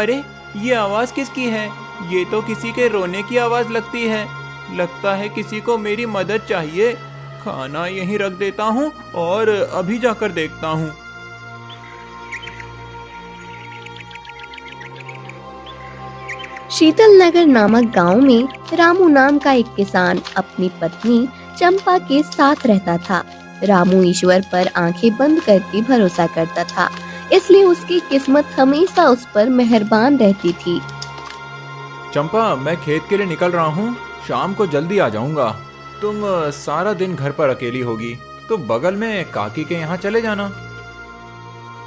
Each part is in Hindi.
अरे ये आवाज किसकी है? ये तो किसी के रोने की आवाज लगती है। लगता है किसी को मेरी मदद चाहिए। खाना यहीं रख देता हूँ और अभी जाकर देखता हूँ। शीतल नगर नामक गांव में रामू नाम का एक किसान अपनी पत्नी चंपा के साथ रहता था। रामू ईश्वर पर आंखें बंद करके भरोसा करता था, इसलिए उसकी किस्मत हमेशा उस पर मेहरबान रहती थी। चंपा, मैं खेत के लिए निकल रहा हूँ। शाम को जल्दी आ जाऊंगा। तुम सारा दिन घर पर अकेली होगी तो बगल में काकी के यहाँ चले जाना।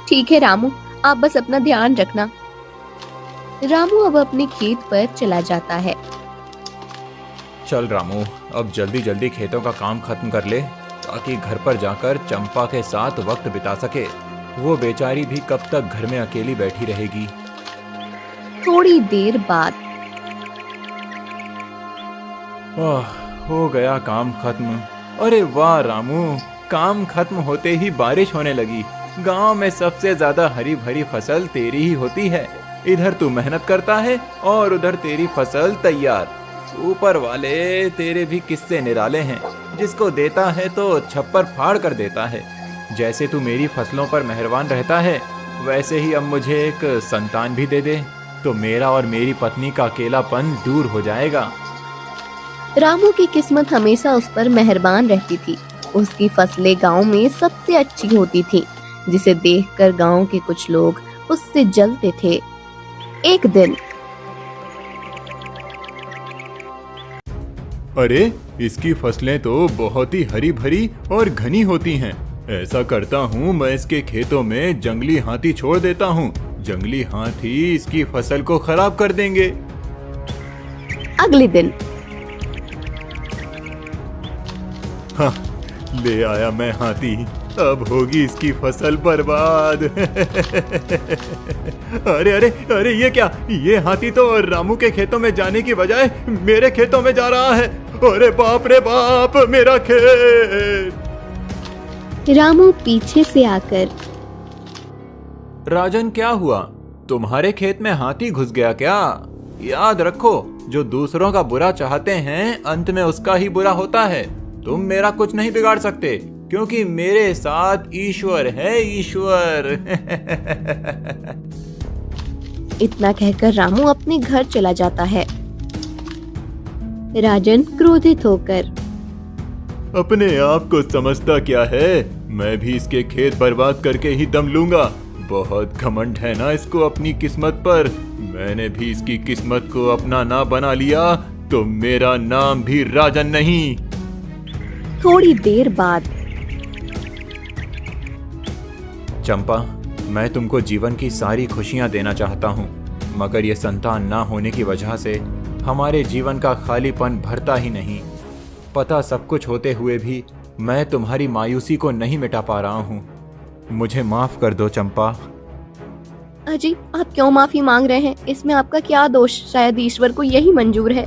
ठीक है रामू, आप बस अपना ध्यान रखना। रामू अब अपने खेत पर चला जाता है। चल रामू, अब जल्दी जल्दी खेतों का काम खत्म कर ले ताकि घर पर जाकर चंपा के साथ वक्त बिता सके। वो बेचारी भी कब तक घर में अकेली बैठी रहेगी। थोड़ी देर बाद हो गया काम खत्म। अरे वाह रामू, काम खत्म होते ही बारिश होने लगी। गांव में सबसे ज्यादा हरी भरी फसल तेरी ही होती है। इधर तू मेहनत करता है और उधर तेरी फसल तैयार। ऊपर वाले तेरे भी किस्से निराले हैं। जिसको देता है तो छप्पर फाड़ कर देता है। जैसे तू मेरी फसलों पर मेहरबान रहता है, वैसे ही अब मुझे एक संतान भी दे दे तो मेरा और मेरी पत्नी का अकेलापन दूर हो जाएगा। रामू की किस्मत हमेशा उस पर मेहरबान रहती थी। उसकी फसलें गांव में सबसे अच्छी होती थी, जिसे देखकर गांव के कुछ लोग उससे जलते थे। एक दिन अरे, इसकी फसलें तो बहुत ही हरी भरी और घनी होती हैं। ऐसा करता हूँ, मैं इसके खेतों में जंगली हाथी छोड़ देता हूँ। जंगली हाथी इसकी फसल को खराब कर देंगे। अगले दिन हाँ, ले आया मैं हाथी। अब होगी इसकी फसल बर्बाद। अरे अरे अरे, ये क्या? ये हाथी तो रामू के खेतों में जाने की बजाय मेरे खेतों में जा रहा है। अरे बाप रे बाप, मेरा खेत। रामू पीछे से आकर, राजन क्या हुआ? तुम्हारे खेत में हाथी घुस गया क्या? याद रखो, जो दूसरों का बुरा चाहते हैं अंत में उसका ही बुरा होता है। तुम मेरा कुछ नहीं बिगाड़ सकते क्योंकि मेरे साथ ईश्वर है, ईश्वर। इतना कहकर रामू अपने घर चला जाता है। राजन क्रोधित होकर, अपने आप को समझता क्या है? मैं भी इसके खेत बर्बाद करके ही दम लूंगा। बहुत घमंड है ना इसको अपनी किस्मत पर। मैंने भी इसकी किस्मत को अपना ना बना लिया तो मेरा नाम भी राजन नहीं। थोड़ी देर बाद चंपा, मैं तुमको जीवन की सारी खुशियां देना चाहता हूँ, मगर ये संतान ना होने की वजह से हमारे जीवन का खालीपन भरता ही नहीं। पता सब कुछ होते हुए भी मैं तुम्हारी मायूसी को नहीं मिटा पा रहा हूँ। मुझे माफ कर दो चंपा। अजी, आप क्यों माफी मांग रहे हैं? इसमें आपका क्या दोष? शायद ईश्वर को यही मंजूर है।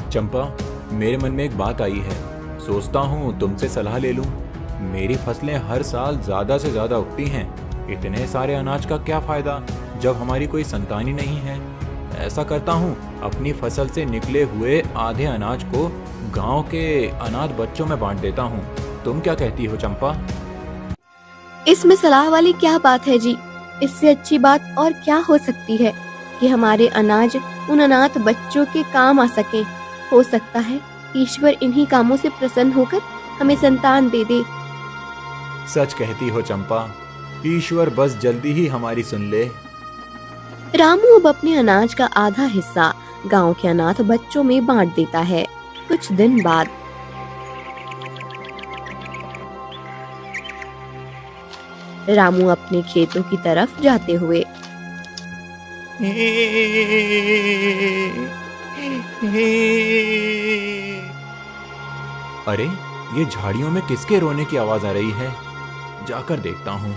चंपा, मेरे मन में एक बात आई है। सोचता हूँ तुमसे सलाह ले लूं। मेरी फसलें हर साल ज्यादा से ज्यादा उगती हैं। इतने सारे अनाज का क्या फायदा जब हमारी कोई संतान ही नहीं है। ऐसा करता हूँ, अपनी फसल से निकले हुए आधे अनाज को गांव के अनाथ बच्चों में बांट देता हूँ। तुम क्या कहती हो चंपा? इसमें सलाह वाली क्या बात है जी? इससे अच्छी बात और क्या हो सकती है कि हमारे अनाज उन अनाथ बच्चों के काम आ सके। हो सकता है ईश्वर इन्हीं कामों से प्रसन्न होकर हमें संतान दे दे। सच कहती हो चंपा, ईश्वर बस जल्दी ही हमारी सुन ले। रामू अब अपने अनाज का आधा हिस्सा गांव के अनाथ बच्चों में बांट देता है। कुछ दिन बाद रामू अपने खेतों की तरफ जाते हुए, अरे, ये झाड़ियों में किसके रोने की आवाज आ रही है? जाकर देखता हूँ।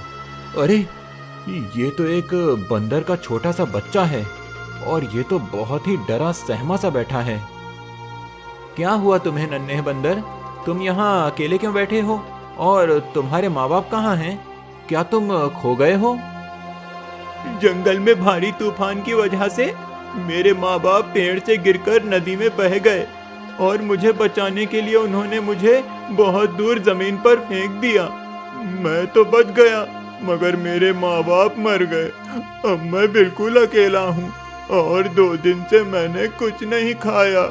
अरे, ये तो एक बंदर का छोटा सा बच्चा है और ये तो बहुत ही डरा सहमा सा बैठा है। क्या हुआ तुम्हें नन्हे बंदर? तुम यहाँ अकेले क्यों बैठे हो? और तुम्हारे माँ बाप कहाँ हैं? क्या तुम खो गए हो? जंगल में भारी तूफान की वजह से मेरे माँ बाप पेड़ से गिरकर नदी में बह गए और मुझे बचाने के लिए उन्होंने मुझे बहुत दूर जमीन पर फेंक दिया। मैं तो बच गया मगर मेरे माँ बाप मर गए। अब मैं बिल्कुल अकेला हूँ और 2 दिन से मैंने कुछ नहीं खाया।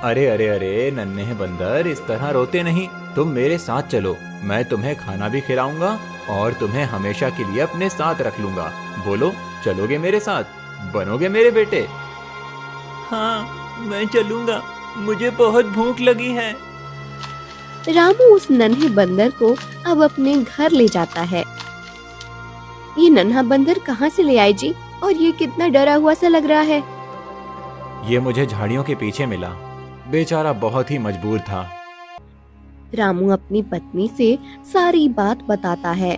अरे अरे अरे नन्हे बंदर, इस तरह रोते नहीं। तुम मेरे साथ चलो, मैं तुम्हें खाना भी खिलाऊंगा और तुम्हें हमेशा के लिए अपने साथ रख लूंगा। बोलो, चलोगे मेरे साथ? बनोगे मेरे बेटे? हाँ, मैं चलूंगा, मुझे बहुत भूख लगी है। रामू उस नन्हे बंदर को अब अपने घर ले जाता है। ये नन्हा बंदर कहाँ से ले आए जी? और ये कितना डरा हुआ सा लग रहा है। ये मुझे झाड़ियों के पीछे मिला, बेचारा बहुत ही मजबूर था। रामू अपनी पत्नी से सारी बात बताता है।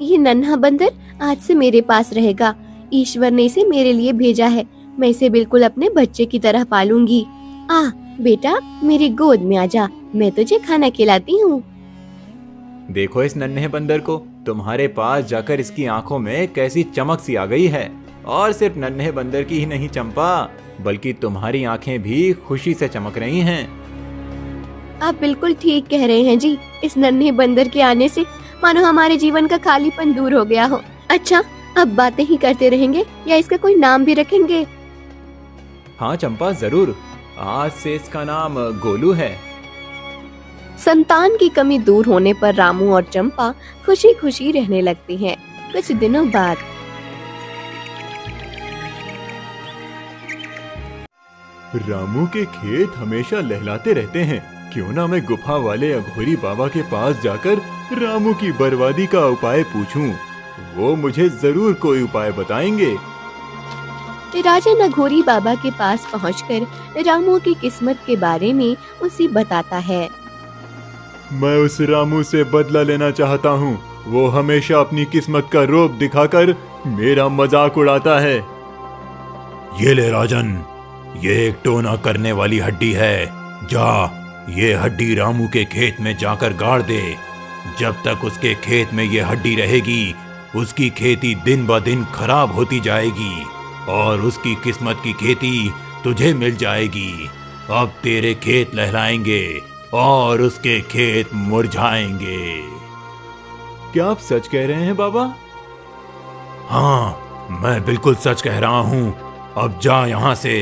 ये नन्हा बंदर आज से मेरे पास रहेगा। ईश्वर ने इसे मेरे लिए भेजा है। मैं इसे बिल्कुल अपने बच्चे की तरह पालूंगी। आ बेटा, मेरी गोद में आजा, मैं तुझे खाना खिलाती हूँ। देखो इस नन्हे बंदर को, तुम्हारे पास जाकर इसकी आंखों में कैसी चमक सी आ गई है। और सिर्फ नन्हे बंदर की ही नहीं चंपा, बल्कि तुम्हारी आंखें भी खुशी से चमक रही हैं। आप बिल्कुल ठीक कह रहे हैं जी। इस नन्हे बंदर के आने से मानो हमारे जीवन का खालीपन दूर हो गया हो। अच्छा, अब बातें ही करते रहेंगे या इसका कोई नाम भी रखेंगे? हाँ चंपा, जरूर। आज से इसका नाम गोलू है। संतान की कमी दूर होने पर रामू और चंपा खुशी खुशी रहने लगती हैं। कुछ दिनों बाद रामू के खेत हमेशा लहलाते रहते हैं। क्यों ना मैं गुफा वाले अघोरी बाबा के पास जाकर रामू की बर्बादी का उपाय पूछूं। वो मुझे जरूर कोई उपाय बताएंगे। राजन अघोरी बाबा के पास पहुंचकर रामू की किस्मत के बारे में उसे बताता है। मैं उस रामू से बदला लेना चाहता हूँ। वो हमेशा अपनी किस्मत का रोब दिखाकर मेरा मजाक उड़ाता है। ये ले राजन, ये एक टोना करने वाली हड्डी है। जा, ये हड्डी रामू के खेत में जाकर गाड़ दे। जब तक उसके खेत में ये हड्डी रहेगी, उसकी खेती दिन ब दिन खराब होती जाएगी और उसकी किस्मत की खेती तुझे मिल जाएगी। अब तेरे खेत लहराएंगे और उसके खेत मुरझाएंगे। क्या आप सच कह रहे हैं बाबा? हाँ, मैं बिल्कुल सच कह रहा हूँ। अब जा यहाँ से।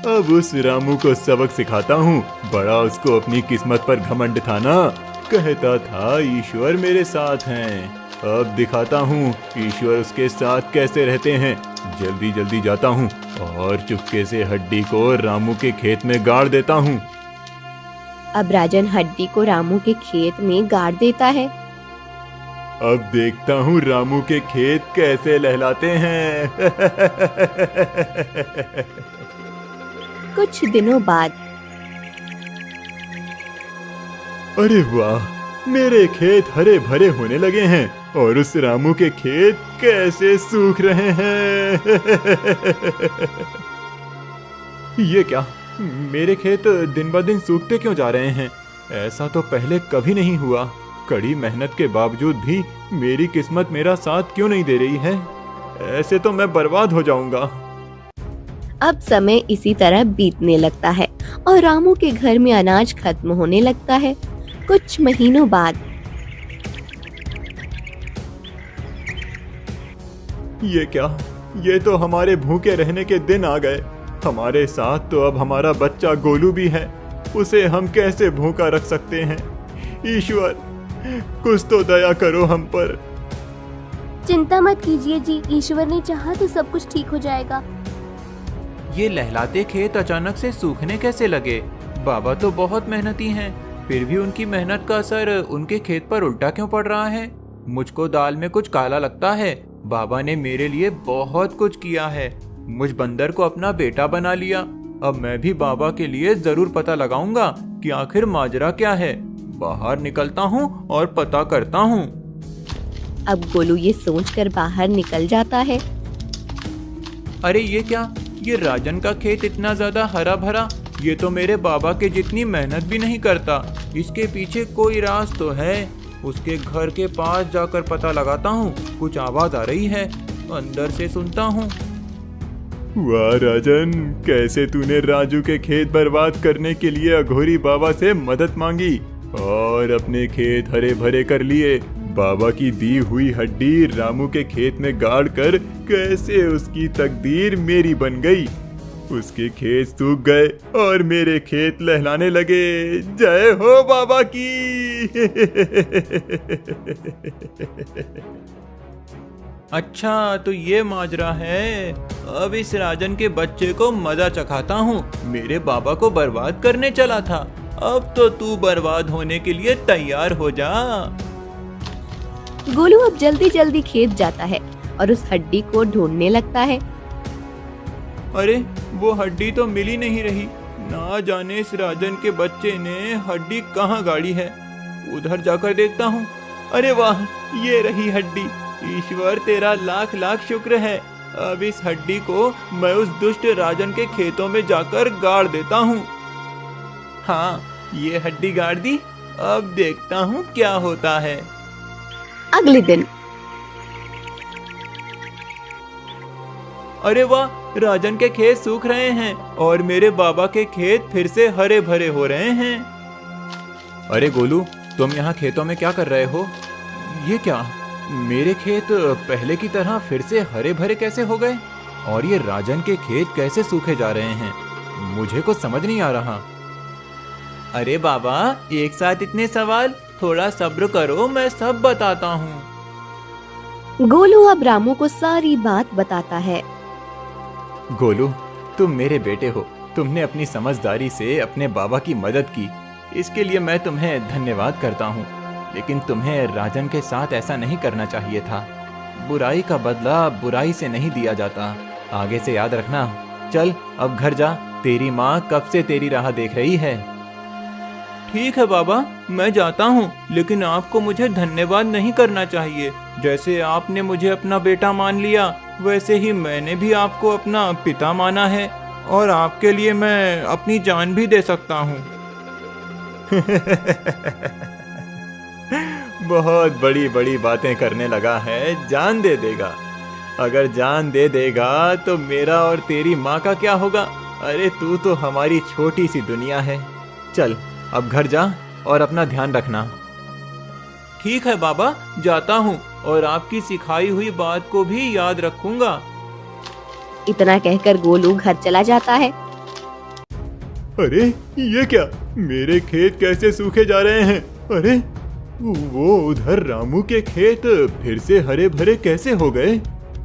अब उस रामू को सबक सिखाता हूँ। बड़ा उसको अपनी किस्मत पर घमंड था ना। कहता था ईश्वर मेरे साथ हैं। अब दिखाता हूँ ईश्वर उसके साथ कैसे रहते हैं। जल्दी जल्दी जाता हूँ और चुपके से हड्डी को रामू के खेत में गाड़ देता हूँ। अब राजन हड्डी को रामू के खेत में गाड़ देता है। अब देखता हूँ रामू के खेत कैसे लहलाते हैं। कुछ दिनों बाद अरे वाह, मेरे खेत हरे भरे होने लगे हैं और उस रामू के खेत कैसे सूख रहे हैं। ये क्या, मेरे खेत दिन ब दिन सूखते क्यों जा रहे हैं? ऐसा तो पहले कभी नहीं हुआ। कड़ी मेहनत के बावजूद भी मेरी किस्मत मेरा साथ क्यों नहीं दे रही है? ऐसे तो मैं बर्बाद हो जाऊंगा। अब समय इसी तरह बीतने लगता है और रामू के घर में अनाज खत्म होने लगता है। कुछ महीनों बाद ये क्या, ये तो हमारे भूखे रहने के दिन आ गए। हमारे साथ तो अब हमारा बच्चा गोलू भी है। उसे हम कैसे भूखा रख सकते हैं? ईश्वर, कुछ तो दया करो हम पर। चिंता मत कीजिए जी, ईश्वर ने चाहा तो सब कुछ ठीक हो जाएगा। ये लहलाते खेत अचानक से सूखने कैसे लगे? बाबा तो बहुत मेहनती हैं, फिर भी उनकी मेहनत का असर उनके खेत पर उल्टा क्यों पड़ रहा है? मुझको दाल में कुछ काला लगता है। बाबा ने मेरे लिए बहुत कुछ किया है। मुझ बंदर को अपना बेटा बना लिया। अब मैं भी बाबा के लिए जरूर पता लगाऊंगा कि आखिर माजरा क्या है। बाहर निकलता हूँ और पता करता हूँ। अब गोलू ये सोचकर बाहर निकल जाता है। अरे ये क्या, ये राजन का खेत इतना ज्यादा हरा भरा, ये तो मेरे बाबा के जितनी मेहनत भी नहीं करता। इसके पीछे कोई राज तो है। उसके घर के पास जाकर पता लगाता हूँ। कुछ आवाज आ रही है, अंदर से सुनता हूँ। वाह राजन, कैसे तूने राजू के खेत बर्बाद करने के लिए अघोरी बाबा से मदद मांगी और अपने खेत हरे भरे कर लिए। बाबा की दी हुई हड्डी रामू के खेत में गाड़ कर कैसे उसकी तकदीर मेरी बन गई। उसके खेत सूख गए और मेरे खेत लहलाने लगे। जय हो बाबा की। अच्छा, तो ये माजरा है। अब इस राजन के बच्चे को मजा चखाता हूँ। मेरे बाबा को बर्बाद करने चला था, अब तो तू बर्बाद होने के लिए तैयार हो जा। गोलू अब जल्दी जल्दी खेत जाता है और उस हड्डी को ढूंढने लगता है। अरे वो हड्डी तो मिल ही नहीं रही। ना जाने इस राजन के बच्चे ने हड्डी कहाँ गाड़ी है। उधर जाकर देखता हूँ। अरे वाह, ये रही हड्डी। ईश्वर तेरा लाख लाख शुक्र है। अब इस हड्डी को मैं उस दुष्ट राजन के खेतों में जाकर गाड़ देता हूँ। हाँ, ये हड्डी गाड़ दी। अब देखता हूँ क्या होता है। अगले दिन। अरे वाह, राजन के खेत सूख रहे हैं और मेरे बाबा के खेत फिर से हरे भरे हो रहे हैं। अरे गोलू, तुम यहाँ खेतों में क्या कर रहे हो? ये क्या, मेरे खेत पहले की तरह फिर से हरे भरे कैसे हो गए और ये राजन के खेत कैसे सूखे जा रहे हैं? मुझे कुछ समझ नहीं आ रहा। अरे बाबा, एक साथ इतने सवाल, थोड़ा सब्र करो, मैं सब बताता हूँ। गोलू अब रामू को सारी बात बताता है। गोलू, तुम मेरे बेटे हो। तुमने अपनी समझदारी से अपने बाबा की मदद की, इसके लिए मैं तुम्हें धन्यवाद करता हूँ। लेकिन तुम्हें राजन के साथ ऐसा नहीं करना चाहिए था। बुराई का बदला बुराई से नहीं दिया जाता, आगे से याद रखना। चल अब घर जा, तेरी माँ कब से तेरी राह देख रही है। ठीक है बाबा, मैं जाता हूँ, लेकिन आपको मुझे धन्यवाद नहीं करना चाहिए। जैसे आपने मुझे अपना बेटा मान लिया, वैसे ही मैंने भी आपको अपना पिता माना है और आपके लिए मैं अपनी जान भी दे सकता हूँ। बहुत बड़ी बड़ी बातें करने लगा है, जान दे देगा। अगर जान दे देगा तो मेरा और तेरी माँ का क्या होगा? अरे तू तो हमारी छोटी सी दुनिया है। चल अब घर जा और अपना ध्यान रखना। ठीक है बाबा, जाता हूँ और आपकी सिखाई हुई बात को भी याद रखूंगा। इतना कहकर गोलू घर चला जाता है। अरे ये क्या, मेरे खेत कैसे सूखे जा रहे हैं? अरे वो उधर रामू के खेत फिर से हरे भरे कैसे हो गए?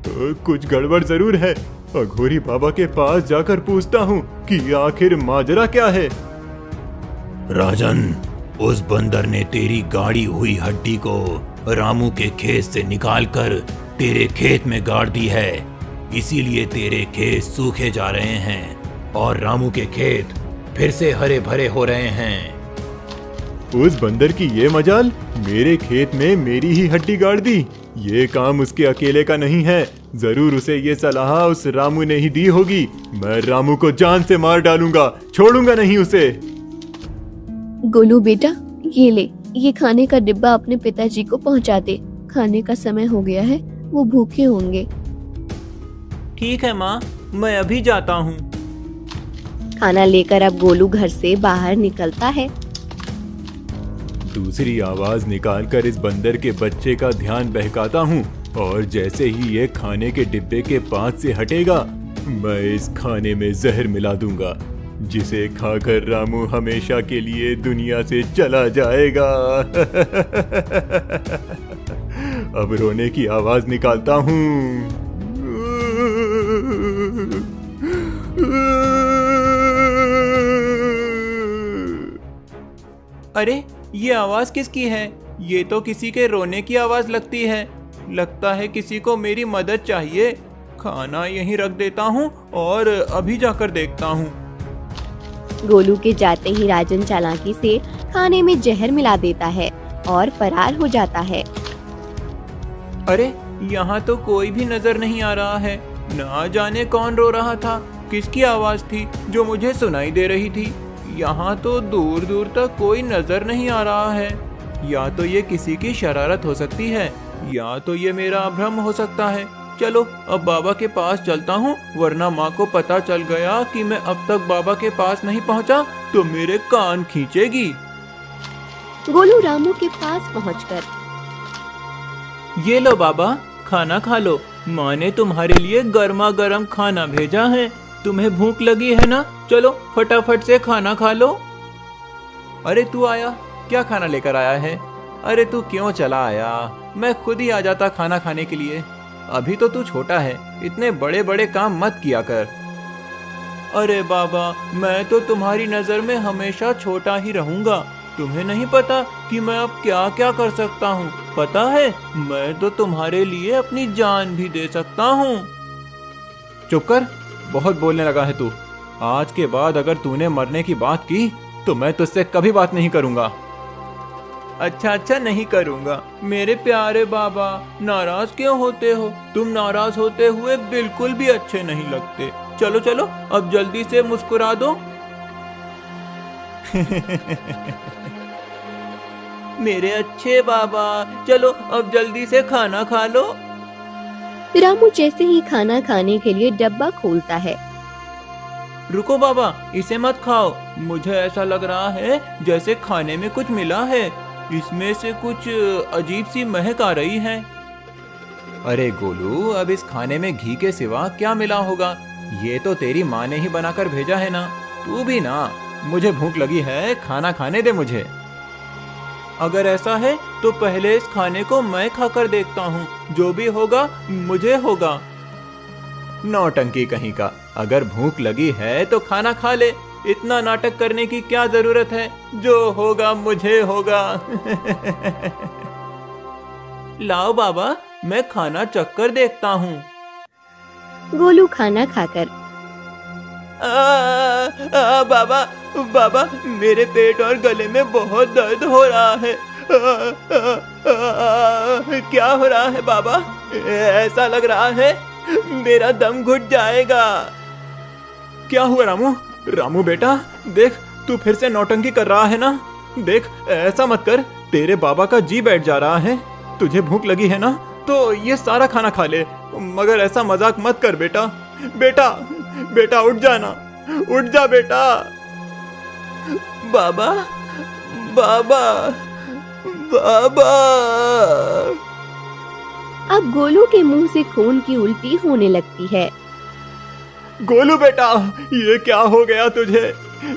कुछ गड़बड़ जरूर है। अघोरी बाबा के पास जाकर पूछता हूँ कि आखिर माजरा क्या है। राजन, उस बंदर ने तेरी गाड़ी हुई हड्डी को रामू के खेत से निकालकर तेरे खेत में गाड़ दी है। इसीलिए तेरे खेत सूखे जा रहे हैं और रामू के खेत फिर से हरे भरे हो रहे हैं। उस बंदर की ये मजाल, मेरे खेत में मेरी ही हड्डी गाड़ दी। ये काम उसके अकेले का नहीं है, जरूर उसे ये सलाह उस रामू ने ही दी होगी। मैं रामू को जान से मार डालूंगा, छोड़ूंगा नहीं उसे। गोलू बेटा, ये ले, ये खाने का डिब्बा अपने पिताजी को पहुंचा दे। खाने का समय हो गया है, वो भूखे होंगे। ठीक है माँ, मैं अभी जाता हूँ। खाना लेकर अब गोलू घर से बाहर निकलता है। दूसरी आवाज निकालकर इस बंदर के बच्चे का ध्यान बहकाता हूँ और जैसे ही ये खाने के डिब्बे के पास से हटेगा, मैं इस खाने में जहर मिला दूंगा, जिसे खाकर रामू हमेशा के लिए दुनिया से चला जाएगा। अब रोने की आवाज निकालता हूँ। अरे ये आवाज किसकी है? ये तो किसी के रोने की आवाज लगती है। लगता है किसी को मेरी मदद चाहिए। खाना यहीं रख देता हूँ और अभी जाकर देखता हूँ। गोलू के जाते ही राजन चालाकी से खाने में जहर मिला देता है और फरार हो जाता है। अरे यहाँ तो कोई भी नजर नहीं आ रहा है। ना जाने कौन रो रहा था। किसकी आवाज थी जो मुझे सुनाई दे रही थी? यहाँ तो दूर दूर तक कोई नजर नहीं आ रहा है। या तो ये किसी की शरारत हो सकती है, या तो ये मेरा भ्रम हो सकता है। चलो अब बाबा के पास चलता हूँ, वरना माँ को पता चल गया कि मैं अब तक बाबा के पास नहीं पहुँचा तो मेरे कान खींचेगी। गोलू रामू के पास पहुंचकर, ये लो बाबा, खाना खा लो। माँ ने तुम्हारे लिए गर्मा गर्म खाना भेजा है। तुम्हें भूख लगी है ना? चलो फटाफट से खाना खा लो। अरे तू आया, क्या खाना लेकर आया है? अरे तू क्यों चला आया? मैं खुद ही आ जाता खाना खाने के लिए। अभी तो तू छोटा है, इतने बड़े बड़े काम मत किया कर। अरे बाबा, मैं तो तुम्हारी नजर में हमेशा छोटा ही रहूंगा। तुम्हें नहीं पता कि मैं अब क्या क्या कर सकता हूँ? पता है, मैं तो तुम्हारे लिए अपनी जान भी दे सकता हूँ। चुप कर, बहुत बोलने लगा है तू। आज के बाद अगर तूने मरने की बात की तो मैं तुझसे कभी बात नहीं करूंगा। अच्छा नहीं करूंगा। मेरे प्यारे बाबा, नाराज क्यों होते हो? तुम नाराज होते हुए बिल्कुल भी अच्छे नहीं लगते। चलो चलो अब जल्दी से मुस्कुरा दो। मेरे अच्छे बाबा, चलो अब जल्दी से खाना खा लो। रामू जैसे ही खाना खाने के लिए डब्बा खोलता है। रुको बाबा, इसे मत खाओ। मुझे ऐसा लग रहा है जैसे खाने में कुछ मिला है। इसमें से कुछ अजीब सी महक आ रही है। अरे गोलू, अब इस खाने में घी के सिवा क्या मिला होगा? ये तो तेरी माँ ने ही बनाकर भेजा है ना। तू भी ना, मुझे भूख लगी है, खाना खाने दे मुझे। अगर ऐसा है तो पहले इस खाने को मैं खाकर देखता हूँ। जो भी होगा मुझे होगा। नौटंकी कहीं का, अगर भूख लगी है तो खाना खा ले। इतना नाटक करने की क्या जरूरत है? जो होगा मुझे होगा। लाओ बाबा, मैं खाना चखकर देखता हूँ। गोलू खाना खाकर, बाबा बाबा, मेरे पेट और गले में बहुत दर्द हो रहा है। क्या हो रहा है बाबा? ऐसा लग रहा है मेरा दम घुट जाएगा। क्या हुआ रामू? रामू बेटा, देख तू फिर से नौटंकी कर रहा है ना। देख, ऐसा मत कर, तेरे बाबा का जी बैठ जा रहा है। तुझे भूख लगी है ना तो ये सारा खाना खा ले, मगर ऐसा मजाक मत कर बेटा। बेटा बेटा उठ जाना, उठ जा बेटा। बाबा बाबा बाबा। अब गोलू के मुंह से खून की उल्टी होने लगती है। गोलू बेटा, ये क्या हो गया तुझे?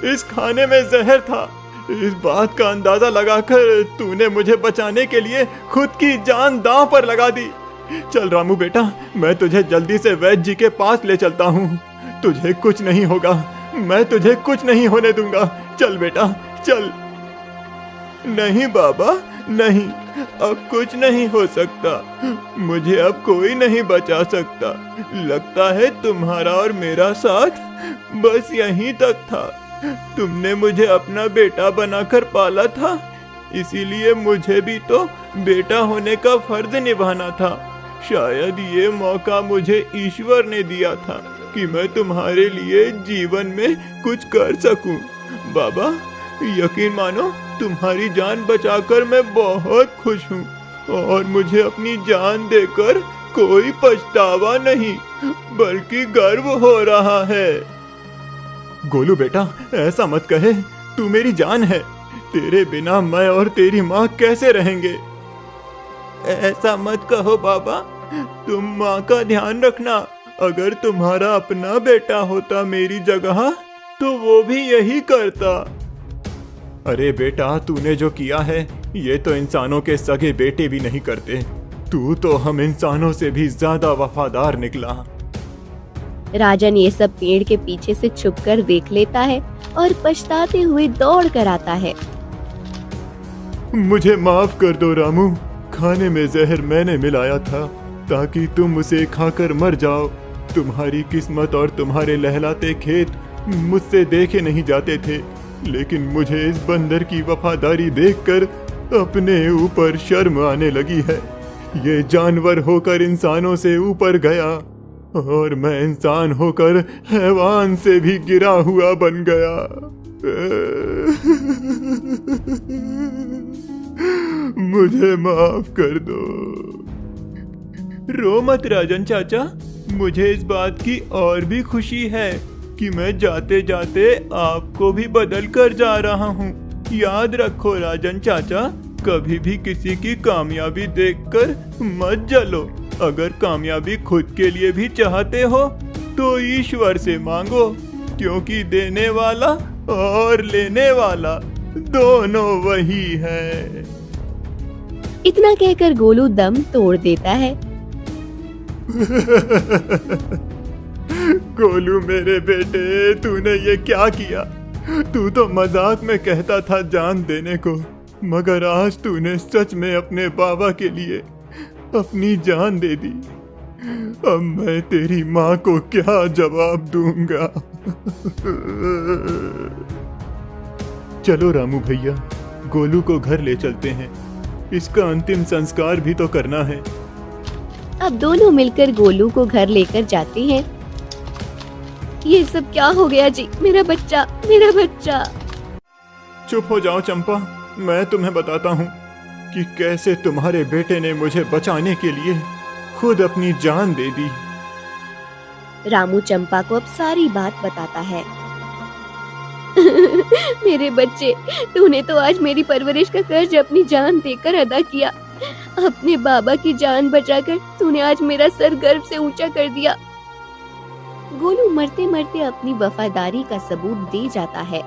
इस खाने में जहर था। इस बात का अंदाजा लगाकर तूने मुझे बचाने के लिए खुद की जान दांव पर लगा दी। चल रामू बेटा, मैं तुझे जल्दी से वैद्य जी के पास ले चलता हूँ। तुझे कुछ नहीं होगा, मैं तुझे कुछ नहीं होने दूंगा। चल बेटा चल। नहीं बाबा नहीं, अब कुछ नहीं हो सकता। मुझे अब कोई नहीं बचा सकता। लगता है तुम्हारा और मेरा साथ बस यहीं तक था। तुमने मुझे अपना बेटा बनाकर पाला था, इसीलिए मुझे भी तो बेटा होने का फर्ज निभाना था। शायद ये मौका मुझे ईश्वर ने दिया था कि मैं तुम्हारे लिए जीवन में कुछ कर सकूं। बाबा, यकीन मानो, तुम्हारी जान बचाकर मैं बहुत खुश हूँ और मुझे अपनी जान देकर कोई पछतावा नहीं बल्कि गर्व हो रहा है। गोलू बेटा, ऐसा मत कहे, तू मेरी जान है। तेरे बिना मैं और तेरी माँ कैसे रहेंगे? ऐसा मत कहो बाबा, तुम माँ का ध्यान रखना। अगर तुम्हारा अपना बेटा होता मेरी जगह तो वो भी यही करता। अरे बेटा, तूने जो किया है ये तो इंसानों के सगे बेटे भी नहीं करते। तू तो हम इंसानों से भी ज्यादा वफादार निकला। राजन ये सब पेड़ के पीछे से छुपकर देख लेता है और पछताते हुए दौड़ कर आता है। मुझे माफ कर दो रामू, खाने में जहर मैंने मिलाया था ताकि तुम उसे खाकर मर जाओ। तुम्हारी किस्मत और तुम्हारे लहलाते खेत मुझसे देखे नहीं जाते थे, लेकिन मुझे इस बंदर की वफादारी देखकर अपने ऊपर शर्म आने लगी है। ये जानवर होकर इंसानों से ऊपर गया और मैं इंसान होकर हैवान से भी गिरा हुआ बन गया। मुझे माफ कर दो। रो मत राजन चाचा, मुझे इस बात की और भी खुशी है कि मैं जाते जाते आपको भी बदल कर जा रहा हूँ। याद रखो राजन चाचा, कभी भी किसी की कामयाबी देखकर मत जलो। अगर कामयाबी खुद के लिए भी चाहते हो तो ईश्वर से मांगो, क्योंकि देने वाला और लेने वाला दोनों वही है। इतना कहकर गोलू दम तोड़ देता है। गोलू मेरे बेटे, तूने ये क्या किया? तू तो मजाक में कहता था जान देने को, मगर आज तूने सच में अपने बाबा के लिए अपनी जान दे दी। अब मैं तेरी माँ को क्या जवाब दूंगा? चलो रामू भैया, गोलू को घर ले चलते हैं, इसका अंतिम संस्कार भी तो करना है। अब दोनों मिलकर गोलू को घर लेकर जाते हैं। ये सब क्या हो गया जी? मेरा बच्चा, मेरा बच्चा। चुप हो जाओ चंपा, मैं तुम्हें बताता हूँ कि कैसे तुम्हारे बेटे ने मुझे बचाने के लिए खुद अपनी जान दे दी। रामू चंपा को अब सारी बात बताता है। मेरे बच्चे, तूने तो आज मेरी परवरिश का कर्ज अपनी जान देकर अदा किया। अपने बाबा की जान बचाकर तूने आज मेरा सर गर्व से ऊंचा कर दिया। गोलू मरते मरते अपनी वफादारी का सबूत दे जाता है।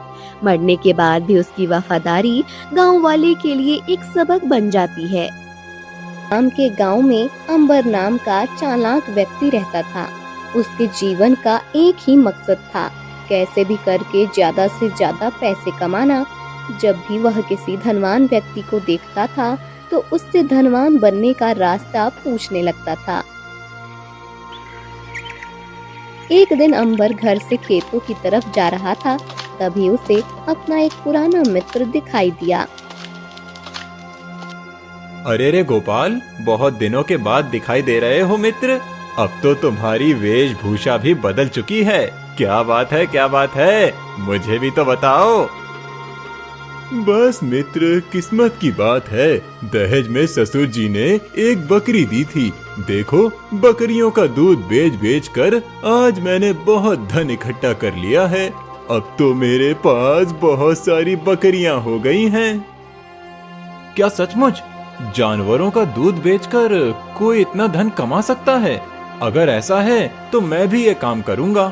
मरने के बाद भी उसकी वफादारी गांव वाले के लिए एक सबक बन जाती है। आम के गांव में अंबर नाम का चालाक व्यक्ति रहता था। उसके जीवन का एक ही मकसद था, कैसे भी करके ज्यादा से ज्यादा पैसे कमाना। जब भी वह किसी धनवान व्यक्ति को देखता था तो उससे धनवान बनने का रास्ता पूछने लगता था। एक दिन अंबर घर से खेतों की तरफ जा रहा था, तभी उसे अपना एक पुराना मित्र दिखाई दिया। अरे रे गोपाल, बहुत दिनों के बाद दिखाई दे रहे हो मित्र। अब तो तुम्हारी वेशभूषा भी बदल चुकी है। क्या बात है, क्या बात है? मुझे भी तो बताओ। बस मित्र, किस्मत की बात है। दहेज में ससुर जी ने एक बकरी दी थी। देखो, बकरियों का दूध बेच बेच कर आज मैंने बहुत धन इकट्ठा कर लिया है। अब तो मेरे पास बहुत सारी बकरियां हो गई हैं। क्या सचमुच जानवरों का दूध बेचकर कोई इतना धन कमा सकता है? अगर ऐसा है तो मैं भी ये काम करूंगा।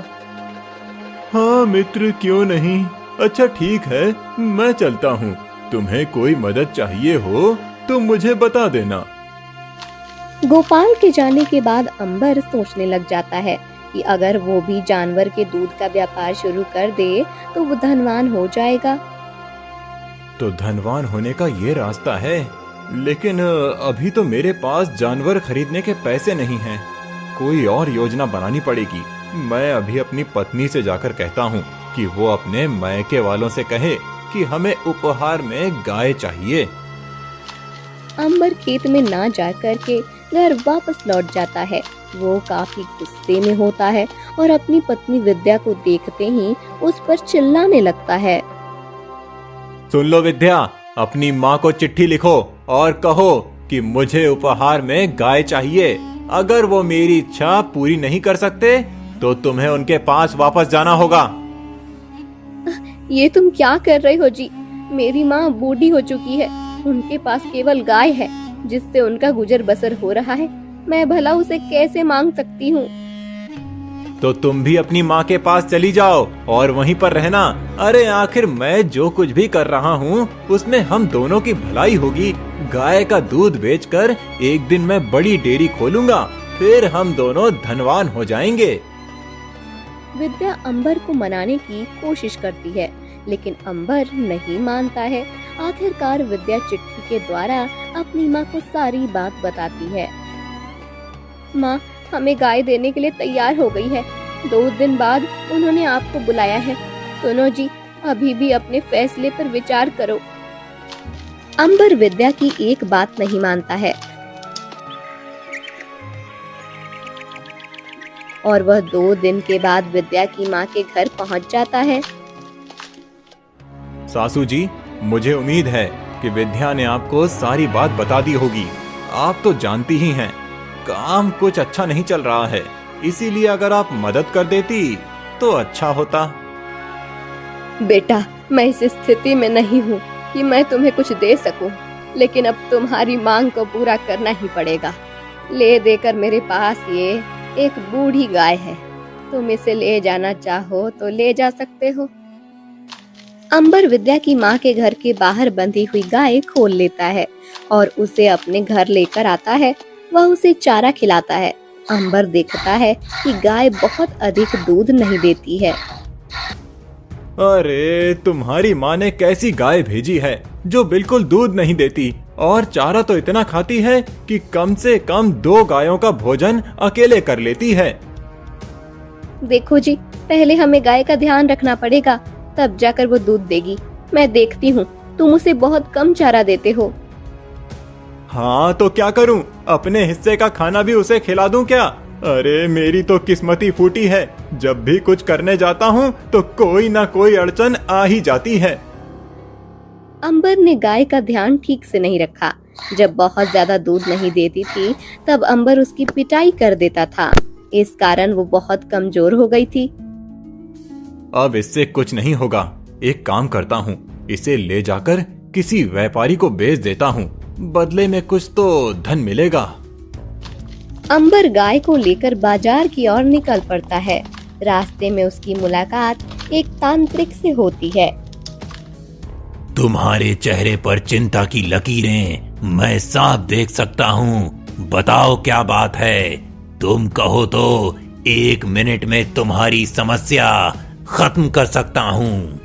हाँ मित्र, क्यों नहीं। अच्छा ठीक है, मैं चलता हूँ। तुम्हें कोई मदद चाहिए हो तो मुझे बता देना। गोपाल के जाने के बाद अंबर सोचने लग जाता है कि अगर वो भी जानवर के दूध का व्यापार शुरू कर दे तो वो धनवान हो जाएगा। तो धनवान होने का ये रास्ता है, लेकिन अभी तो मेरे पास जानवर खरीदने के पैसे नहीं हैं। कोई और योजना बनानी पड़ेगी। मैं अभी अपनी पत्नी से जाकर कहता हूँ कि वो अपने मायके वालों से कहे कि हमें उपहार में गाय चाहिए। अंबर खेत में ना जा करके घर वापस लौट जाता है। वो काफी गुस्से में होता है और अपनी पत्नी विद्या को देखते ही उस पर चिल्लाने लगता है। सुन लो विद्या, अपनी माँ को चिट्ठी लिखो और कहो कि मुझे उपहार में गाय चाहिए। अगर वो मेरी इच्छा पूरी नहीं कर सकते तो तुम्हें उनके पास वापस जाना होगा। ये तुम क्या कर रहे हो जी? मेरी माँ बूढ़ी हो चुकी है, उनके पास केवल गाय है जिससे उनका गुजर बसर हो रहा है। मैं भला उसे कैसे मांग सकती हूँ? तो तुम भी अपनी माँ के पास चली जाओ और वहीं पर रहना। अरे आखिर मैं जो कुछ भी कर रहा हूँ उसमें हम दोनों की भलाई होगी। गाय का दूध बेचकर एक दिन मैं बड़ी डेयरी खोलूंगा, फिर हम दोनों धनवान हो जाएंगे। विद्या अंबर को मनाने की कोशिश करती है, लेकिन अंबर नहीं मानता है। आखिरकार विद्या चिट्ठी के द्वारा अपनी माँ को सारी बात बताती है। माँ हमें गाय देने के लिए तैयार हो गई है। 2 दिन बाद उन्होंने आपको बुलाया है। सुनो जी, अभी भी अपने फैसले पर विचार करो। अंबर विद्या की एक बात नहीं मानता है। और वह 2 दिन के बाद विद्या की माँ के घर पहुँच जाता है। सासू जी, मुझे उम्मीद है कि विद्या ने आपको सारी बात बता दी होगी। आप तो जानती ही हैं, काम कुछ अच्छा नहीं चल रहा है, इसीलिए अगर आप मदद कर देती तो अच्छा होता। बेटा, मैं इस स्थिति में नहीं हूँ कि मैं तुम्हें कुछ दे सकूं, लेकिन अब तुम्हारी मांग को पूरा करना ही पड़ेगा। ले देकर मेरे पास ये एक बूढ़ी गाय है, तुम इसे ले जाना चाहो तो ले जा सकते हो। अंबर विद्या की माँ के घर के बाहर बंधी हुई गाय खोल लेता है और उसे अपने घर लेकर आता है। वह उसे चारा खिलाता है। अंबर देखता है कि गाय बहुत अधिक दूध नहीं देती है। अरे, तुम्हारी माँ ने कैसी गाय भेजी है जो बिल्कुल दूध नहीं देती और चारा तो इतना खाती है कि कम से कम 2 गायों का भोजन अकेले कर लेती है। देखो जी, पहले हमें गाय का ध्यान रखना पड़ेगा, तब जाकर वो दूध देगी। मैं देखती हूँ, तुम उसे बहुत कम चारा देते हो। हाँ तो क्या करूं, अपने हिस्से का खाना भी उसे खिला दूं क्या? अरे, मेरी तो किस्मती फूटी है, जब भी कुछ करने जाता हूँ तो कोई ना कोई अड़चन आ ही जाती है। अंबर ने गाय का ध्यान ठीक से नहीं रखा। जब बहुत ज्यादा दूध नहीं देती थी, तब अंबर उसकी पिटाई कर देता था। इस कारण वो बहुत कमजोर हो गई थी। अब इससे कुछ नहीं होगा। एक काम करता हूँ, इसे ले जाकर किसी व्यापारी को बेच देता हूँ, बदले में कुछ तो धन मिलेगा। अंबर गाय को लेकर बाजार की ओर निकल पड़ता है। रास्ते में उसकी मुलाकात एक तांत्रिक से होती है। तुम्हारे चेहरे पर चिंता की लकीरें मैं साफ देख सकता हूँ। बताओ क्या बात है? तुम कहो तो 1 मिनट में तुम्हारी समस्या खत्म कर सकता हूँ।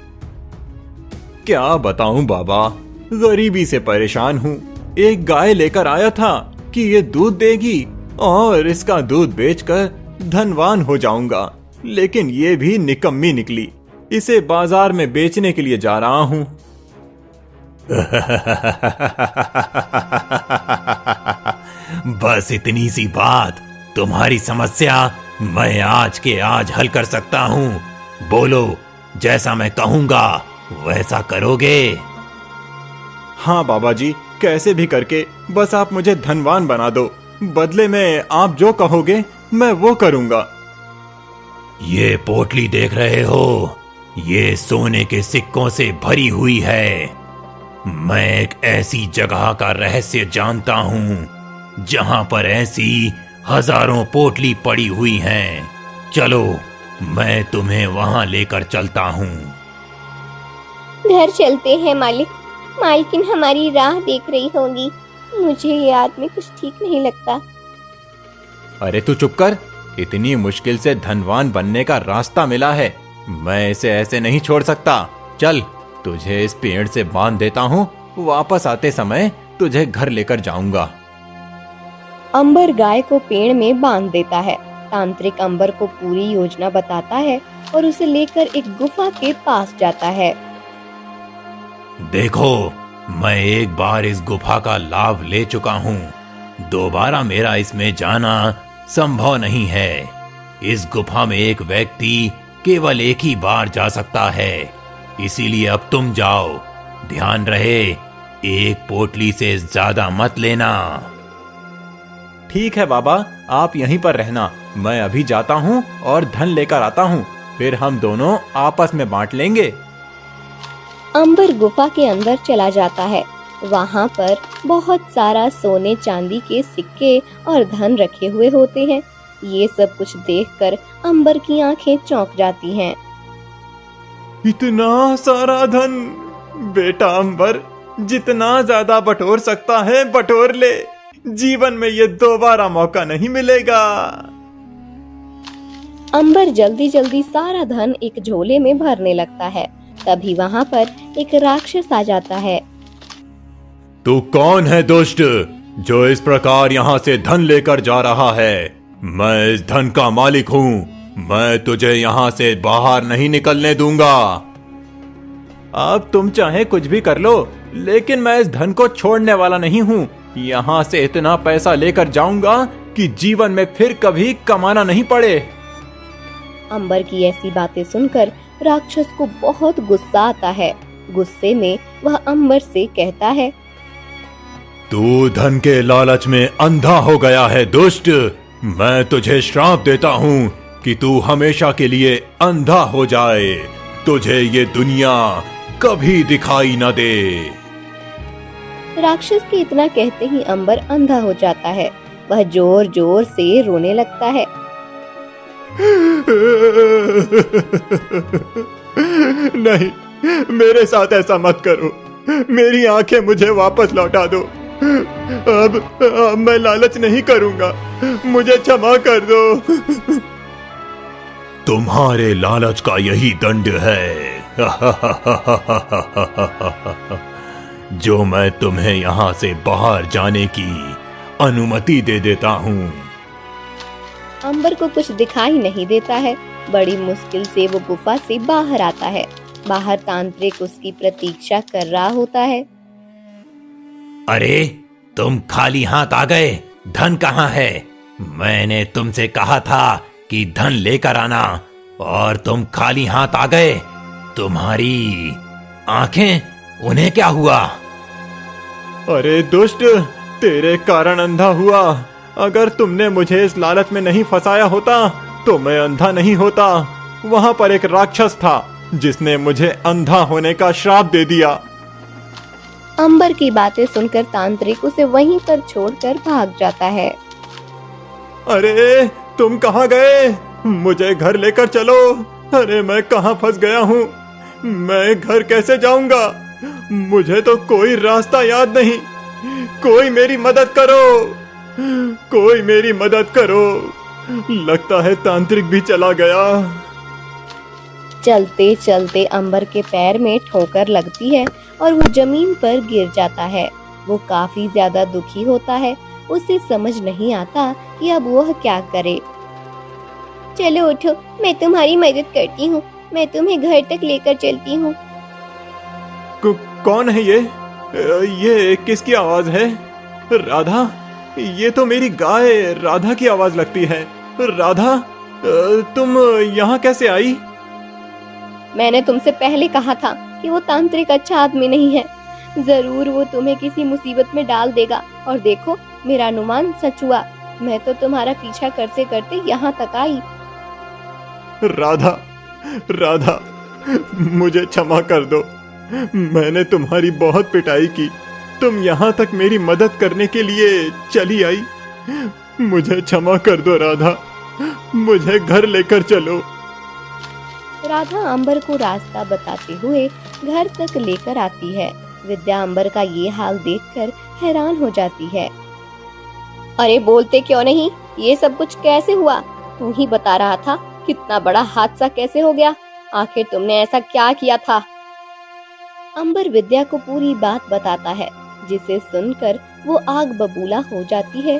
क्या बताऊं बाबा, गरीबी से परेशान हूँ। एक गाय लेकर आया था कि ये दूध देगी और इसका दूध बेचकर धनवान हो जाऊंगा, लेकिन ये भी निकम्मी निकली। इसे बाजार में बेचने के लिए जा रहा हूँ। बस इतनी सी बात, तुम्हारी समस्या मैं आज के आज हल कर सकता हूँ। बोलो, जैसा मैं कहूँगा वैसा करोगे? हाँ बाबा जी, कैसे भी करके बस आप मुझे धनवान बना दो। बदले में आप जो कहोगे मैं वो करूँगा। ये पोटली देख रहे हो? ये सोने के सिक्कों से भरी हुई है। मैं एक ऐसी जगह का रहस्य जानता हूँ जहाँ पर ऐसी हजारों पोटली पड़ी हुई हैं। चलो, मैं तुम्हें वहाँ लेकर चलता हूँ। घर चलते हैं मालिक। मालकिन हमारी राह देख रही होगी। मुझे ये आदमी कुछ ठीक नहीं लगता। अरे तू चुप कर। इतनी मुश्किल से धनवान बनने का रास्ता मिला है, मैं इसे ऐसे नहीं छोड़ सकता। चल, तुझे इस पेड़ से बांध देता हूँ। वापस आते समय तुझे घर लेकर जाऊंगा। अंबर गाय को पेड़ में बांध देता है। तांत्रिक अंबर को पूरी योजना बताता है और उसे लेकर एक गुफा के पास जाता है। देखो, मैं एक बार इस गुफा का लाभ ले चुका हूँ। दोबारा मेरा इसमें जाना संभव नहीं है। इस गुफा में एक व्यक्ति केवल एक ही बार जा सकता है, इसीलिए अब तुम जाओ। ध्यान रहे, एक पोटली से ज्यादा मत लेना। ठीक है बाबा, आप यहीं पर रहना। मैं अभी जाता हूँ और धन लेकर आता हूँ, फिर हम दोनों आपस में बांट लेंगे। अंबर गुफा के अंदर चला जाता है। वहाँ पर बहुत सारा सोने चांदी के सिक्के और धन रखे हुए होते हैं। ये सब कुछ देखकर अंबर की आंखें चौंक जाती हैं। इतना सारा धन! बेटा अंबर, जितना ज्यादा बटोर सकता है बटोर ले। जीवन में ये दोबारा मौका नहीं मिलेगा। अंबर जल्दी जल्दी सारा धन एक झोले में भरने लगता है। तभी वहाँ पर एक राक्षस आ जाता है। तू कौन है दुष्ट, जो इस प्रकार यहाँ से धन लेकर जा रहा है? मैं इस धन का मालिक हूँ। मैं तुझे यहाँ से बाहर नहीं निकलने दूंगा। अब तुम चाहे कुछ भी कर लो, लेकिन मैं इस धन को छोड़ने वाला नहीं हूँ। यहाँ से इतना पैसा लेकर जाऊंगा कि जीवन में फिर कभी कमाना नहीं पड़े। अंबर की ऐसी बातें सुनकर राक्षस को बहुत गुस्सा आता है। गुस्से में वह अंबर से कहता है, तू धन के लालच में अंधा हो गया है दुष्ट। मैं तुझे श्राप देता हूँ कि तू हमेशा के लिए अंधा हो जाए, तुझे ये दुनिया कभी दिखाई न दे। राक्षस के इतना कहते ही अंबर अंधा हो जाता है। वह जोर जोर से रोने लगता है। नहीं, मेरे साथ ऐसा मत करो। मेरी आंखें मुझे वापस लौटा दो। अब मैं लालच नहीं करूंगा। मुझे क्षमा कर दो। तुम्हारे लालच का यही दंड है जो मैं तुम्हें यहाँ से बाहर जाने की अनुमति दे देता हूँ। अंबर को कुछ दिखाई नहीं देता है। बड़ी मुश्किल से वो गुफा से बाहर आता है। बाहर तांत्रिक उसकी प्रतीक्षा कर रहा होता है। अरे, तुम खाली हाथ आ गए। धन कहाँ है? मैंने तुमसे कहा था कि धन लेकर आना, और तुम खाली हाथ आ गए। तुम्हारी आंखें, उन्हें क्या हुआ? अरे दुष्ट, तेरे कारण अंधा हुआ। अगर तुमने मुझे इस लालच में नहीं फंसाया होता तो मैं अंधा नहीं होता। वहां पर एक राक्षस था जिसने मुझे अंधा होने का श्राप दे दिया। अंबर की बातें सुनकर तांत्रिक उसे वहीं पर छोड़कर भाग जाता है। अरे, तुम कहाँ गए? मुझे घर लेकर चलो। अरे, मैं कहाँ फंस गया हूँ? मैं घर कैसे जाऊंगा? मुझे तो कोई रास्ता याद नहीं। कोई मेरी मदद करो। कोई मेरी मदद करो। लगता है तांत्रिक भी चला गया। चलते चलते अंबर के पैर में ठोकर लगती है और वो जमीन पर गिर जाता है। वो काफी ज्यादा दुखी होता है। उसे समझ नहीं आता कि अब वह क्या करे। चलो उठो, मैं तुम्हारी मदद करती हूँ। मैं तुम्हें घर तक लेकर चलती हूँ। कौन है ये किसकी आवाज है? राधा? ये तो मेरी गाय राधा की आवाज लगती है। राधा, तुम यहाँ कैसे आई? मैंने तुमसे पहले कहा था कि वो तांत्रिक अच्छा आदमी नहीं है। जरूर वो तुम्हें किसी मुसीबत में डाल देगा। और देखो, मेरा अनुमान सच हुआ। मैं तो तुम्हारा पीछा करते करते यहाँ तक आई। राधा, राधा, मुझे क्षमा कर दो। मैंने तुम्हारी बहुत पिटाई की। तुम यहाँ तक मेरी मदद करने के लिए चली आई। मुझे क्षमा कर दो राधा। मुझे घर लेकर चलो। राधा अंबर को रास्ता बताते हुए घर तक लेकर आती है। विद्या अंबर का ये हाल देखकर हैरान हो जाती है। अरे, बोलते क्यों नहीं? ये सब कुछ कैसे हुआ? तू ही बता रहा था। कितना बड़ा हादसा कैसे हो गया? आखिर तुमने ऐसा क्या किया था? अंबर विद्या को पूरी बात बताता है, जिसे सुनकर वो आग बबूला हो जाती है।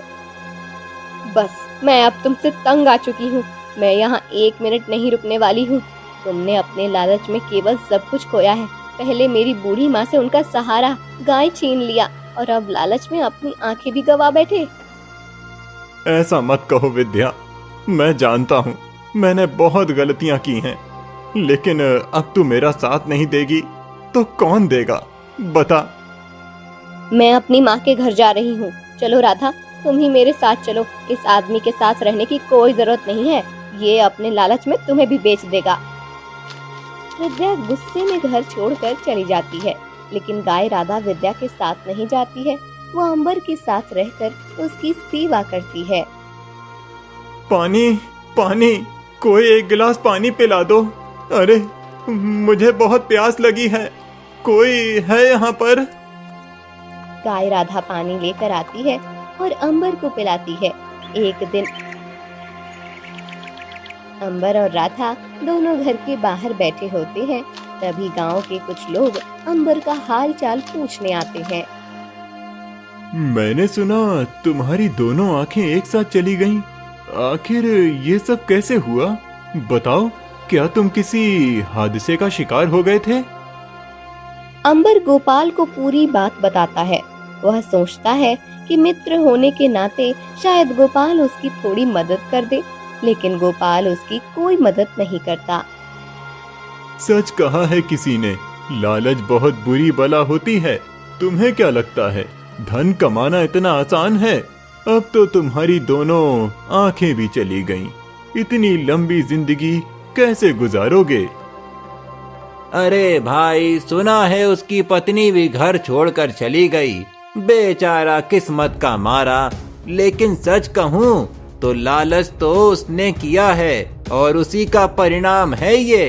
बस, मैं अब तुमसे तंग आ चुकी हूँ। मैं यहाँ 1 मिनट नहीं रुकने वाली हूँ। तुमने अपने लालच में केवल सब कुछ खोया है। पहले मेरी बूढ़ी माँ से उनका सहारा, गाय छीन लिया, और अब लालच में अपनी आंखें भी गवा बैठे। ऐसा मत कहो विद्या। मैं जानता हूँ मैंने बहुत गलतियाँ की हैं, लेकिन अब तू मेरा साथ नहीं देगी तो कौन देगा? बता। मैं अपनी माँ के घर जा रही हूँ। चलो राधा, तुम ही मेरे साथ चलो। इस आदमी के साथ रहने की कोई जरूरत नहीं है। ये अपने लालच में तुम्हें भी बेच देगा। विद्या गुस्से में घर छोड़कर चली जाती है, लेकिन गाय राधा विद्या के साथ नहीं जाती है। वो अंबर के साथ रहकर उसकी सेवा करती है। पानी, पानी, कोई एक गिलास पानी पिला दो। अरे, मुझे बहुत प्यास लगी है। कोई है यहाँ पर? गाय राधा पानी लेकर आती है और अंबर को पिलाती है। एक दिन अंबर और राधा दोनों घर के बाहर बैठे होते हैं। तभी गांव के कुछ लोग अंबर का हाल चाल पूछने आते हैं। मैंने सुना तुम्हारी दोनों आंखें एक साथ चली गईं। आखिर ये सब कैसे हुआ? बताओ, क्या तुम किसी हादसे का शिकार हो गए थे? अंबर गोपाल को पूरी बात बताता है। वह सोचता है कि मित्र होने के नाते शायद गोपाल उसकी थोड़ी मदद कर दे। लेकिन गोपाल उसकी कोई मदद नहीं करता। सच कहा है किसी ने, लालच बहुत बुरी बला होती है। तुम्हें क्या लगता है धन कमाना इतना आसान है? अब तो तुम्हारी दोनों आंखें भी चली गईं। इतनी लंबी जिंदगी कैसे गुजारोगे? अरे भाई, सुना है उसकी पत्नी भी घर छोड़कर चली गई। बेचारा किस्मत का मारा। लेकिन सच कहूँ तो लालच तो उसने किया है और उसी का परिणाम है ये।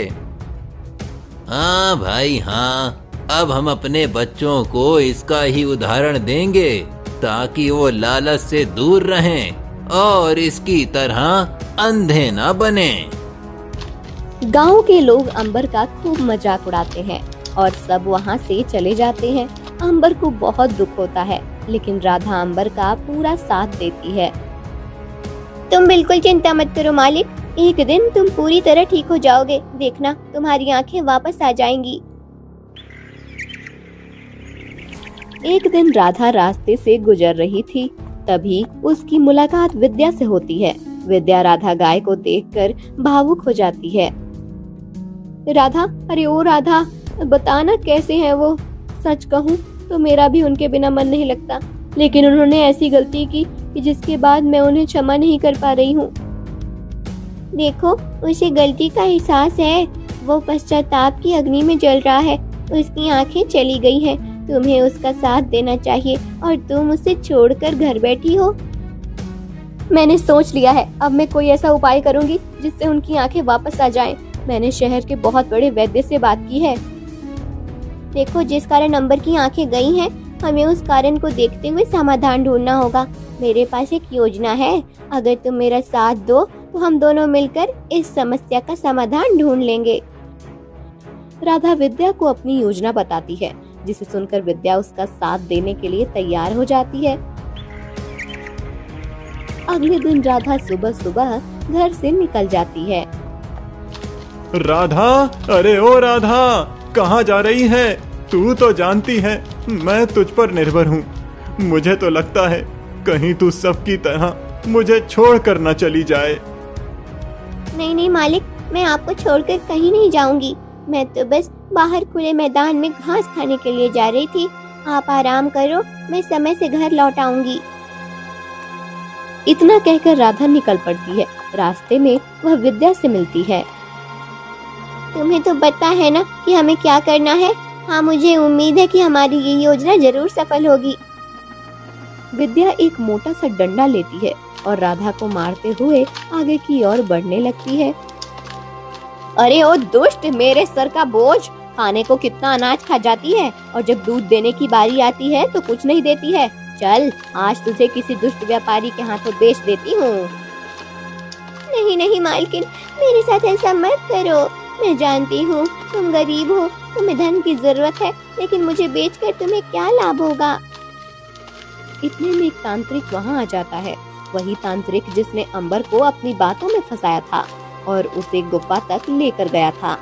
हाँ भाई हाँ, अब हम अपने बच्चों को इसका ही उदाहरण देंगे ताकि वो लालच से दूर रहें और इसकी तरह अंधे न बने। गांव के लोग अंबर का खूब मजाक उड़ाते हैं और सब वहां से चले जाते हैं। अंबर को बहुत दुख होता है, लेकिन राधा अंबर का पूरा साथ देती है। तुम बिल्कुल चिंता मत करो मालिक, एक दिन तुम पूरी तरह ठीक हो जाओगे। देखना, तुम्हारी आंखें वापस आ जाएंगी। एक दिन राधा रास्ते से गुजर रही थी, तभी उसकी मुलाकात विद्या से होती है। विद्या राधा गाय को देखकर भावुक हो जाती है। राधा, अरे ओ राधा, बताना कैसे हैं वो? सच कहूँ तो मेरा भी उनके बिना मन नहीं लगता, लेकिन उन्होंने ऐसी गलती की कि जिसके बाद मैं उन्हें क्षमा नहीं कर पा रही हूँ। देखो, उसे गलती का एहसास है। वो पश्चाताप की अग्नि में जल रहा है। उसकी आंखें चली गई हैं। तुम्हें उसका साथ देना चाहिए और तुम उसे छोड़कर घर बैठी हो। मैंने सोच लिया है, अब मैं कोई ऐसा उपाय करूंगी जिससे उनकी आंखें वापस आ जाएं। मैंने शहर के बहुत बड़े वैद्य से बात की है। देखो, जिस कारण अंबर की आंखें गई हैं, हमें उस कारण को देखते हुए समाधान ढूंढना होगा। मेरे पास एक योजना है। अगर तुम मेरा साथ दो तो हम दोनों मिलकर इस समस्या का समाधान ढूंढ लेंगे। राधा विद्या को अपनी योजना बताती है, जिसे सुनकर विद्या उसका साथ देने के लिए तैयार हो जाती है। अगले दिन राधा सुबह सुबह घर से निकल जाती है। राधा, अरे ओ राधा, कहाँ जा रही है? तू तो जानती है मैं तुझ पर निर्भर हूँ। मुझे तो लगता है कहीं तू सबकी तरह मुझे छोड़कर न चली जाए। नहीं नहीं मालिक, मैं आपको छोड़कर कहीं नहीं जाऊंगी। मैं तो बस बाहर खुले मैदान में घास खाने के लिए जा रही थी। आप आराम करो, मैं समय से घर लौट आऊंगी। इतना कहकर राधा निकल पड़ती है। रास्ते में वह विद्या से मिलती है। तुम्हें तो पता है ना कि हमें क्या करना है। हाँ, मुझे उम्मीद है कि हमारी ये योजना जरूर सफल होगी। विद्या एक मोटा सा डंडा लेती है और राधा को मारते हुए आगे की ओर बढ़ने लगती है। अरे ओ दुष्ट, मेरे सर का बोझ! खाने को कितना अनाज खा जाती है और जब दूध देने की बारी आती है तो कुछ नहीं देती है। चल, आज तुझे किसी दुष्ट व्यापारी के हाथों बेच देती हूँ। नहीं नहीं मालकिन, मेरे साथ ऐसा मत करो। मैं जानती हूँ तुम गरीब हो, तुम्हें धन की जरूरत है, लेकिन मुझे बेचकर तुम्हें क्या लाभ होगा? इतने में एक तांत्रिक वहाँ आ जाता है। वही तांत्रिक जिसने अंबर को अपनी बातों में फंसाया था और उसे गुफा तक लेकर गया था।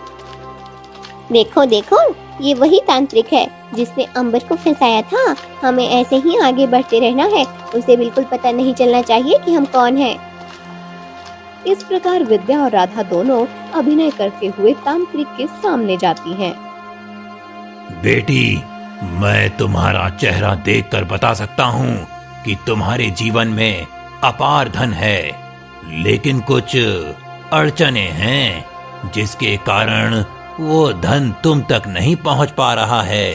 देखो देखो, ये वही तांत्रिक है जिसने अंबर को फंसाया था। हमें ऐसे ही आगे बढ़ते रहना है। उसे बिल्कुल पता नहीं चलना चाहिए कि हम कौन हैं। इस प्रकार विद्या और राधा दोनों अभिनय करते हुए तांत्रिक के सामने जाती हैं। बेटी, मैं तुम्हारा चेहरा देखकर बता सकता हूँ कि तुम्हारे जीवन में अपार धन है, लेकिन कुछ अड़चने हैं जिसके कारण वो धन तुम तक नहीं पहुँच पा रहा है।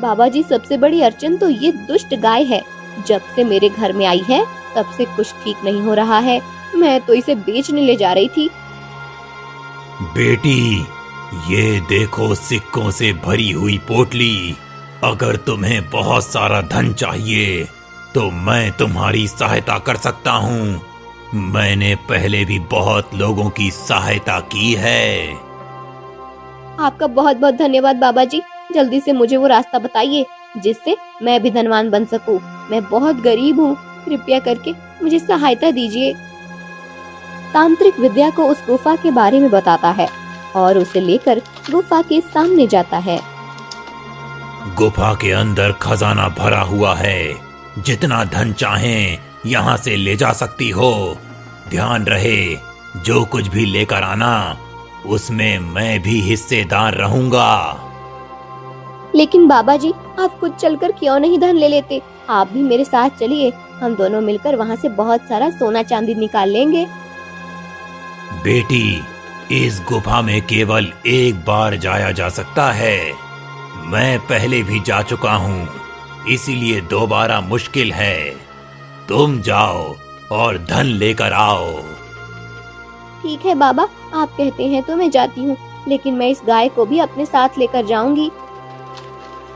बाबा जी, सबसे बड़ी अड़चन तो ये दुष्ट गाय है। जब से मेरे घर में आई है तब से कुछ ठीक नहीं हो रहा है। मैं तो इसे बेचने ले जा रही थी। बेटी, ये देखो सिक्कों से भरी हुई पोटली। अगर तुम्हें बहुत सारा धन चाहिए तो मैं तुम्हारी सहायता कर सकता हूँ। मैंने पहले भी बहुत लोगों की सहायता की है। आपका बहुत बहुत धन्यवाद बाबा जी। जल्दी से मुझे वो रास्ता बताइए जिससे मैं भी धनवान बन सकूं। मैं बहुत गरीब हूँ, कृपया करके मुझे सहायता दीजिए। तांत्रिक विद्या को उस गुफा के बारे में बताता है और उसे लेकर गुफा के सामने जाता है। गुफा के अंदर खजाना भरा हुआ है। जितना धन चाहें यहाँ से ले जा सकती हो। ध्यान रहे, जो कुछ भी लेकर आना उसमें मैं भी हिस्सेदार रहूंगा। लेकिन बाबा जी, आप खुद चलकर क्यों नहीं धन ले लेते? आप भी मेरे साथ चलिए, हम दोनों मिलकर वहाँ से बहुत सारा सोना चांदी निकाल लेंगे। बेटी, इस गुफा में केवल एक बार जाया जा सकता है। मैं पहले भी जा चुका हूँ, इसीलिए दोबारा मुश्किल है। तुम जाओ और धन लेकर आओ। ठीक है बाबा, आप कहते हैं तो मैं जाती हूँ, लेकिन मैं इस गाय को भी अपने साथ लेकर जाऊंगी।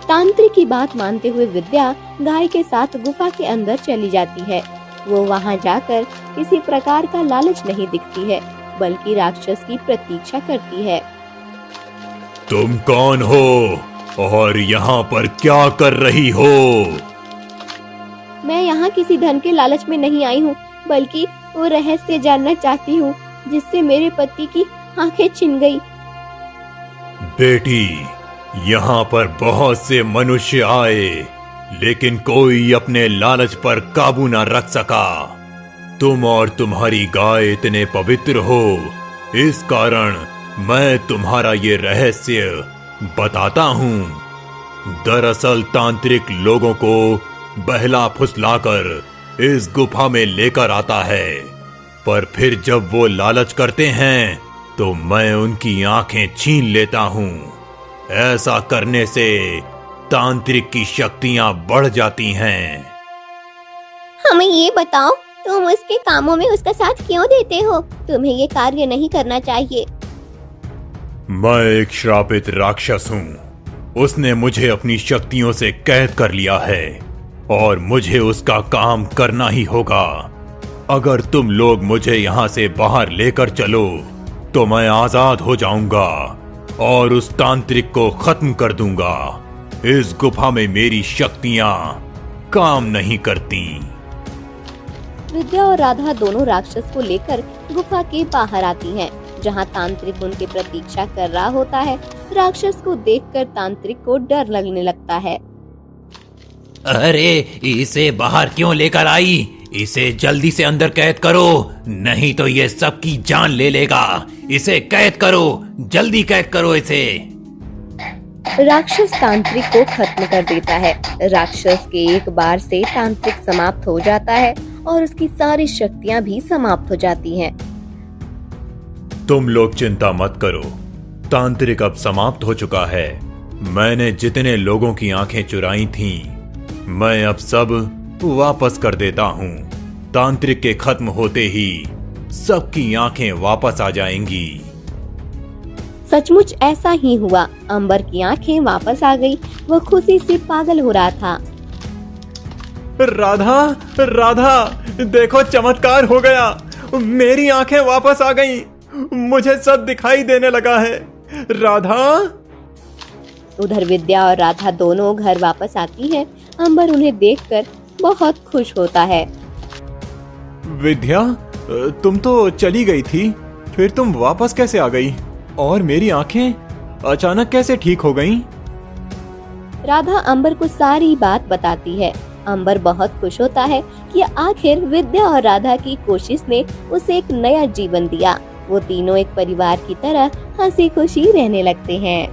तांत्रिक की बात मानते हुए विद्या गाय के साथ गुफा के अंदर चली जाती है। वो वहाँ जाकर किसी प्रकार का लालच नहीं दिखती है, बल्कि राक्षस की प्रतीक्षा करती है। तुम कौन हो और यहाँ पर क्या कर रही हो? मैं यहाँ किसी धन के लालच में नहीं आई हूँ, बल्कि वो रहस्य जानना चाहती हूँ जिससे मेरे पति की आंखें छिन गई। बेटी, यहाँ पर बहुत से मनुष्य आए, लेकिन कोई अपने लालच पर काबू न रख सका। तुम और तुम्हारी गाय इतने पवित्र हो, इस कारण मैं तुम्हारा ये रहस्य बताता हूँ। दरअसल तांत्रिक लोगों को बहला फुसलाकर इस गुफा में लेकर आता है, पर फिर जब वो लालच करते हैं तो मैं उनकी आंखें छीन लेता हूँ। ऐसा करने से तांत्रिक की शक्तियां बढ़ जाती हैं। हमें ये बताओ, तुम उसके कामों में उसका साथ क्यों देते हो? तुम्हें ये कार्य नहीं करना चाहिए। मैं एक श्रापित राक्षस हूँ। उसने मुझे अपनी शक्तियों से कैद कर लिया है और मुझे उसका काम करना ही होगा। अगर तुम लोग मुझे यहाँ से बाहर लेकर चलो तो मैं आजाद हो जाऊंगा और उस तांत्रिक को खत्म कर दूंगा। इस गुफा में मेरी शक्तियां काम नहीं करती। विद्या और राधा दोनों राक्षस को लेकर गुफा के बाहर आती हैं, जहां तांत्रिक उनकी प्रतीक्षा कर रहा होता है। राक्षस को देखकर तांत्रिक को डर लगने लगता है। अरे, इसे बाहर क्यों लेकर आई? इसे जल्दी से अंदर कैद करो, नहीं तो ये सबकी जान ले लेगा। इसे कैद करो, जल्दी कैद करो इसे। राक्षस तांत्रिक को खत्म कर देता है। राक्षस के एक बार से तांत्रिक समाप्त हो जाता है और उसकी सारी शक्तियां भी समाप्त हो जाती हैं। तुम लोग चिंता मत करो, तांत्रिक अब समाप्त हो चुका है। मैंने जितने लोगों की आंखें चुराई थीं, मैं अब सब वापस कर देता हूँ। तांत्रिक के खत्म होते ही सबकी आंखें वापस आ जाएंगी। सचमुच ऐसा ही हुआ। अंबर की आंखें वापस आ गई। वह खुशी से पागल हो रहा था। राधा, राधा, देखो चमत्कार हो गया। मेरी आंखें वापस आ गईं। मुझे सब दिखाई देने लगा है। राधा। उधर विद्या और राधा दोनों घर वापस आती हैं। अंबर उन्हें देखकर बहुत खुश होता है। विद्या, तुम तो चली गई थी, फिर तुम वापस कैसे आ गई? और मेरी आंखें अचानक कैसे ठीक हो गईं? राधा अंबर को सारी बात बताती है। अंबर बहुत खुश होता है कि आखिर विद्या और राधा की कोशिश ने उसे एक नया जीवन दिया। वो तीनों एक परिवार की तरह हंसी खुशी रहने लगते हैं।